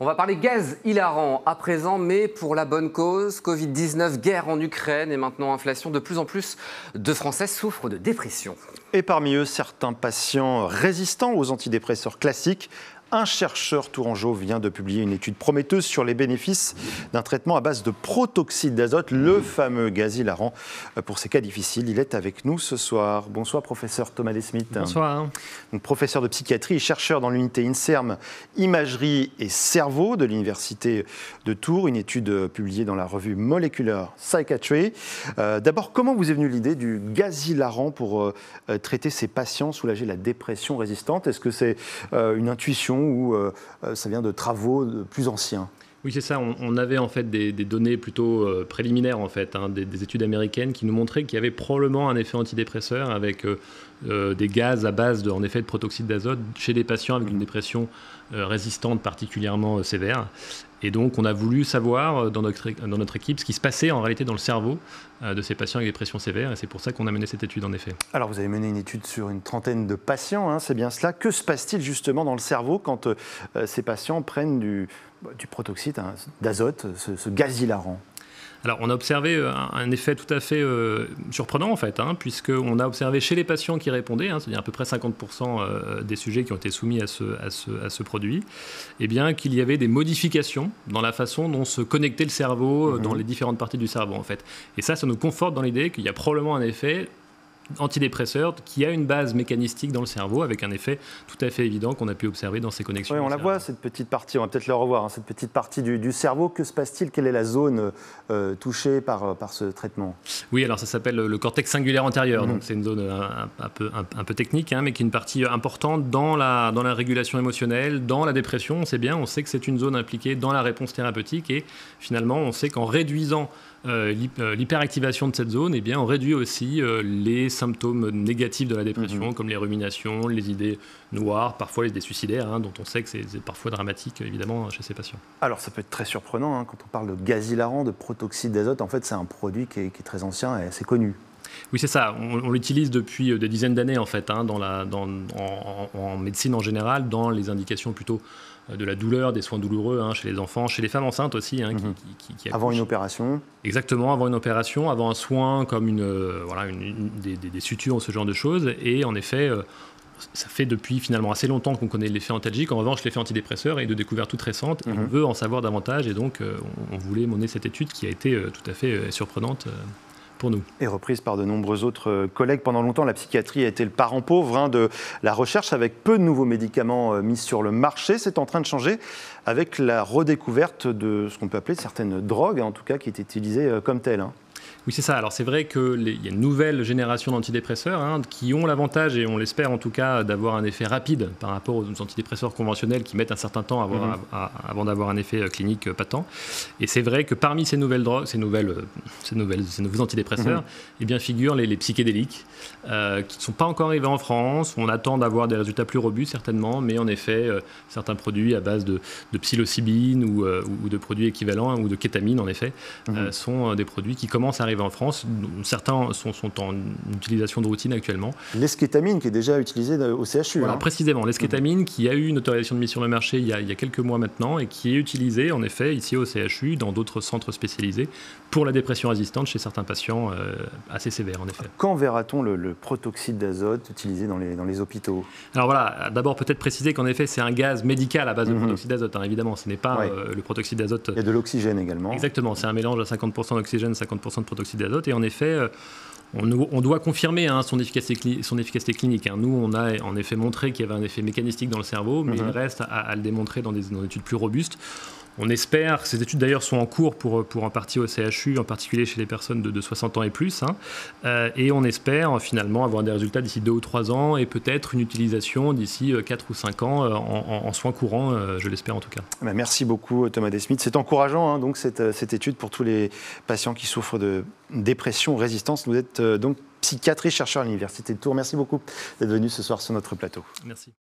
On va parler gaz hilarant à présent, mais pour la bonne cause. Covid-19, guerre en Ukraine et maintenant inflation. De plus en plus de Français souffrent de dépression. Et parmi eux, certains patients résistants aux antidépresseurs classiques. Un chercheur tourangeau vient de publier une étude prometteuse sur les bénéfices d'un traitement à base de protoxyde d'azote, le fameux gaz hilarant. Pour ces cas difficiles, il est avec nous ce soir. Bonsoir, professeur Thomas Desmith. Bonsoir. Donc, professeur de psychiatrie et chercheur dans l'unité INSERM Imagerie et Cerveau de l'Université de Tours, une étude publiée dans la revue Molecular Psychiatry. D'abord, comment vous est venue l'idée du gaz hilarant pour traiter ces patients, soulager la dépression résistante? Est-ce que c'est une intuition ou ça vient de travaux plus anciens? Oui, c'est ça. On avait en fait des données plutôt préliminaires, en fait, des études américaines qui nous montraient qu'il y avait probablement un effet antidépresseur avec des gaz à base en effet de protoxyde d'azote chez des patients avec une dépression résistante particulièrement sévère. Et donc, on a voulu savoir dans notre équipe ce qui se passait en réalité dans le cerveau de ces patients avec des dépression sévère. Et c'est pour ça qu'on a mené cette étude, en effet. Alors, vous avez mené une étude sur une trentaine de patients, hein, c'est bien cela. Que se passe-t-il justement dans le cerveau quand ces patients prennent du protoxyde d'azote, ce gaz hilarant? Alors, on a observé un effet tout à fait surprenant, en fait, puisqu'on a observé chez les patients qui répondaient, c'est-à-dire à peu près 50% des sujets qui ont été soumis à ce produit, eh bien, qu'il y avait des modifications dans la façon dont se connectait le cerveau dans les différentes parties du cerveau, en fait. Et ça nous conforte dans l'idée qu'il y a probablement un effet antidépresseur qui a une base mécanistique dans le cerveau avec un effet tout à fait évident qu'on a pu observer dans ces connexions. Oui, on la voit, cette petite partie, on va peut-être la revoir, cette petite partie du cerveau. Que se passe-t-il? Quelle est la zone touchée par ce traitement? Oui, alors ça s'appelle le cortex singulaire antérieur, donc c'est une zone un peu technique, mais qui est une partie importante dans la régulation émotionnelle, dans la dépression. On sait bien, on sait que c'est une zone impliquée dans la réponse thérapeutique et finalement on sait qu'en réduisant l'hyperactivation de cette zone, eh bien, on réduit aussi les symptômes négatifs de la dépression, comme les ruminations, les idées noires, parfois les idées suicidaires, dont on sait que c'est parfois dramatique, évidemment, chez ces patients. Alors, ça peut être très surprenant, quand on parle de gaz hilarant, de protoxyde d'azote. En fait, c'est un produit qui est très ancien et assez connu. Oui, c'est ça. On l'utilise depuis des dizaines d'années, en fait, en médecine en général, dans les indications plutôt de la douleur, des soins douloureux chez les enfants, chez les femmes enceintes aussi. Qui avant une opération? Exactement, avant une opération, avant un soin comme des sutures ou ce genre de choses. Et en effet, ça fait depuis finalement assez longtemps qu'on connaît l'effet antalgique. En revanche, l'effet antidépresseur est de découverte toute récente. Et on veut en savoir davantage et donc on voulait mener cette étude qui a été tout à fait surprenante. Pour nous. Et reprise par de nombreux autres collègues. Pendant longtemps, la psychiatrie a été le parent pauvre de la recherche, avec peu de nouveaux médicaments mis sur le marché. C'est en train de changer avec la redécouverte de ce qu'on peut appeler certaines drogues, en tout cas, qui étaient utilisées comme telles. Oui, c'est ça. Alors, c'est vrai qu'il y a une nouvelle génération d'antidépresseurs qui ont l'avantage, et on l'espère en tout cas, d'avoir un effet rapide par rapport aux antidépresseurs conventionnels qui mettent un certain temps avant d'avoir un effet clinique patent. Et c'est vrai que parmi ces nouvelles drogues, ces nouveaux antidépresseurs, eh bien, figurent les psychédéliques qui ne sont pas encore arrivés en France. On attend d'avoir des résultats plus robustes, certainement, mais en effet, certains produits à base de psilocybine ou de produits équivalents, ou de kétamine, en effet, sont des produits qui commencent à arriver en France. Certains sont en utilisation de routine actuellement. L'eskétamine qui est déjà utilisée au CHU. Voilà, précisément, l'eskétamine qui a eu une autorisation de mise sur le marché il y a quelques mois maintenant et qui est utilisée en effet ici au CHU, dans d'autres centres spécialisés, pour la dépression résistante chez certains patients assez sévères en effet. Quand verra-t-on le protoxyde d'azote utilisé dans les hôpitaux? Alors voilà, d'abord peut-être préciser qu'en effet c'est un gaz médical à base de protoxyde d'azote, évidemment, ce n'est pas le protoxyde d'azote. Il y a de l'oxygène également. Exactement, c'est un mélange à 50% d'oxygène, 50% de protoxyde d'azote, et en effet, on doit confirmer son efficacité clinique. Nous, on a en effet montré qu'il y avait un effet mécanistique dans le cerveau, mais il reste à le démontrer dans des études plus robustes. On espère, ces études d'ailleurs sont en cours pour en partie au CHU, en particulier chez les personnes de 60 ans et plus, et on espère finalement avoir des résultats d'ici 2 ou 3 ans et peut-être une utilisation d'ici 4 ou 5 ans en soins courants, je l'espère en tout cas. Merci beaucoup Thomas Desmith. C'est encourageant donc cette étude pour tous les patients qui souffrent de dépression résistance. Vous êtes donc psychiatre et chercheur à l'Université de Tours. Merci beaucoup d'être venu ce soir sur notre plateau. Merci.